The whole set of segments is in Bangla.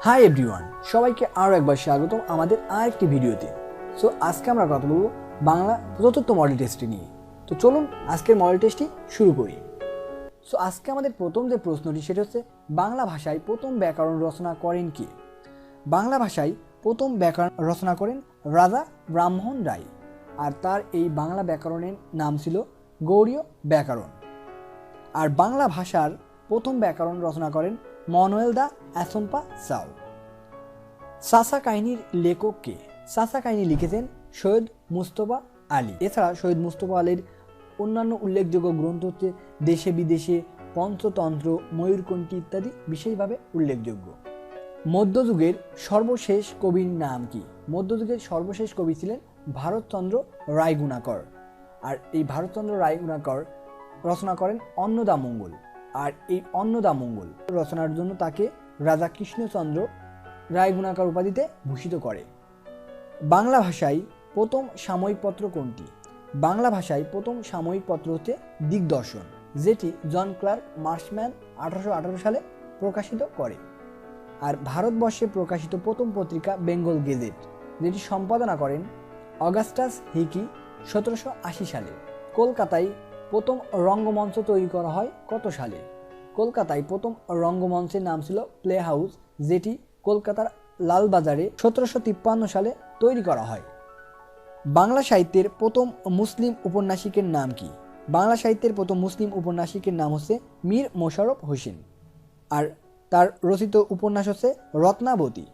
হাই এভরিওয়ান, সবাইকে আরও একবার স্বাগতম আমাদের আরেকটি ভিডিওতে। সো আজকে আমরা কথা বলবো বাংলা চতুর্থ মডেল টেস্টটি নিয়ে। তো চলুন আজকের মডেল টেস্টটি শুরু করি। সো আজকে আমাদের প্রথম যে প্রশ্নটি সেটা হচ্ছে, বাংলা ভাষায় প্রথম ব্যাকরণ রচনা করেন কে? বাংলা ভাষায় প্রথম ব্যাকরণ রচনা করেন রাজা ব্রাহ্মণ রায়, আর তার এই বাংলা ব্যাকরণের নাম ছিল গৌড়ীয় ব্যাকরণ। আর বাংলা ভাষার প্রথম ব্যাকরণ রচনা করেন মনোয়েল দা অ্যাসম্পা সাউ। সাসা কাহিনীর লেখক কে? সাসা কাহিনী লিখেছেন সৈয়দ মুস্তফা আলী। এছাড়া সৈয়দ মুস্তফা আলীর অন্যান্য উল্লেখযোগ্য গ্রন্থ হচ্ছে দেশে বিদেশে, পঞ্চতন্ত্র, ময়ূরকণ্ঠী ইত্যাদি বিশেষভাবে উল্লেখযোগ্য। মধ্যযুগের সর্বশেষ কবির নাম কি? মধ্যযুগের সর্বশেষ কবি ছিলেন ভারতচন্দ্র রায়গুণাকর। আর এই ভারতচন্দ্র রায়গুণাকর রচনা করেন অন্নদামঙ্গল। আর এই অন্নদামঙ্গল রচনার জন্য তাকে রাজা কৃষ্ণচন্দ্র রায়গুণাকর উপাধিতে ভূষিত করে। বাংলা ভাষায় প্রথম সাময়িক পত্র কোনটি? বাংলা ভাষায় প্রথম সাময়িক পত্র হচ্ছে দিগদর্শন, যেটি জন ক্লার্ক মার্শম্যান 1818 সালে প্রকাশিত করে। আর ভারতবর্ষে প্রকাশিত প্রথম পত্রিকা বেঙ্গল গেজেট, যেটি সম্পাদনা করেন অগাস্টাস হিকি 1780 সালে। কলকাতায় প্রথম রঙ্গমঞ্চ তৈরি করা হয় কত সালে? কলকাতায় প্রথম রঙ্গমঞ্চের নাম ছিল প্লে হাউস, যেটি কলকাতার লালবাজারে 1753 সালে তৈরি করা হয়। বাংলা সাহিত্যের প্রথম মুসলিম উপন্যাসিকের নাম কি? বাংলা সাহিত্যের প্রথম মুসলিম উপন্যাসিকের নাম হচ্ছে মীর মোশাররফ হোসেন, আর তার রচিত উপন্যাস হচ্ছে রত্নাবতী।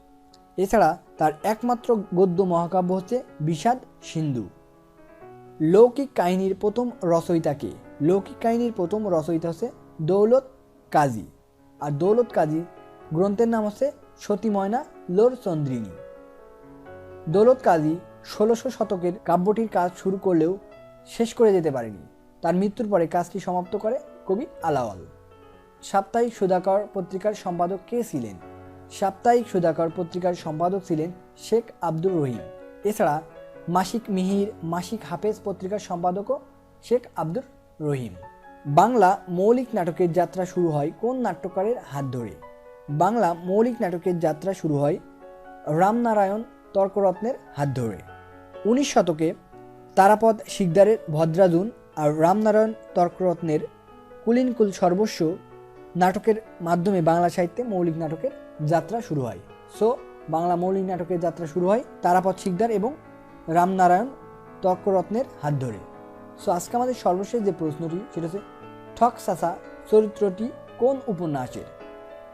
এছাড়া তার একমাত্র গদ্য মহাকাব্য হচ্ছে বিষাদ সিন্ধু। লৌকিক কাহিনীর প্রথম রচয়িতা কে? লৌকিক কাহিনীর প্রথম রচয়িতা হচ্ছে দৌলত কাজী। আর দৌলত কাজী গ্রন্থের নাম হচ্ছে সতী ময়না লোর চন্দ্রিনী। দৌলত কাজী 1600 শতকের কাব্যটির কাজ শুরু করলেও শেষ করে যেতে পারেনি। তার মৃত্যুর পরে কাজটি সমাপ্ত করে কবি আলাওল। সাপ্তাহিক সুধাকর পত্রিকার সম্পাদক কে ছিলেন? সাপ্তাহিক সুধাকর পত্রিকার সম্পাদক ছিলেন শেখ আব্দুর রহিম। এছাড়া মাসিক মিহির, মাসিক হাফেজ পত্রিকার সম্পাদকও শেখ আব্দুর রহিম। বাংলা মৌলিক নাটকের যাত্রা শুরু হয় কোন নাট্যকারের হাত ধরে? বাংলা মৌলিক নাটকের যাত্রা শুরু হয় রামনারায়ণ তর্করত্নের হাত ধরে। 19 শতকে তারাপদ শিকদারের ভদ্রাজুন আর রামনারায়ণ তর্করত্নের কুলিনকুল সর্বস্ব নাটকের মাধ্যমে বাংলা সাহিত্যে মৌলিক নাটকের যাত্রা শুরু হয়। সো বাংলা মৌলিক নাটকের যাত্রা শুরু হয় তারাপদ শিকদার এবং রামনারায়ণ তর্করত্নের হাত ধরে। সো আজকে আমাদের সর্বশেষ যে প্রশ্নটি সেটা হচ্ছে, ঠকসাসা চরিত্রটি কোন উপন্যাসের?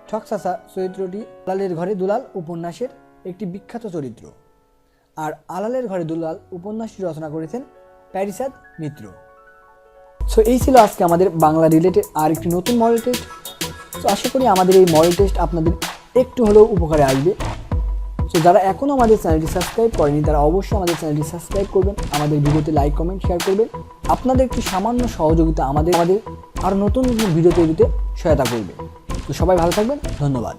ঠকসাসা চরিত্রটি আলালের ঘরে দুলাল উপন্যাসের একটি বিখ্যাত চরিত্র। আর আলালের ঘরে দুলাল উপন্যাসটি রচনা করেছেন প্যারিসাদ মিত্র। সো এই ছিল আজকে আমাদের বাংলা রিলেটেড আর একটি নতুন মডেল টেস্ট। সো আশা করি আমাদের এই মডেল টেস্ট আপনাদের একটু হলেও উপকারে আসবে। সো যারা এখনও আমাদের চ্যানেলটি সাবস্ক্রাইব করেনি তারা অবশ্যই আমাদের চ্যানেলটি সাবস্ক্রাইব করবেন, আমাদের ভিডিওতে লাইক কমেন্ট শেয়ার করবেন। আপনাদের একটি সামান্য সহযোগিতা আমাদের আরও নতুন নতুন ভিডিও তৈরিতে সহায়তা করবে। তো সবাই ভালো থাকবেন, ধন্যবাদ।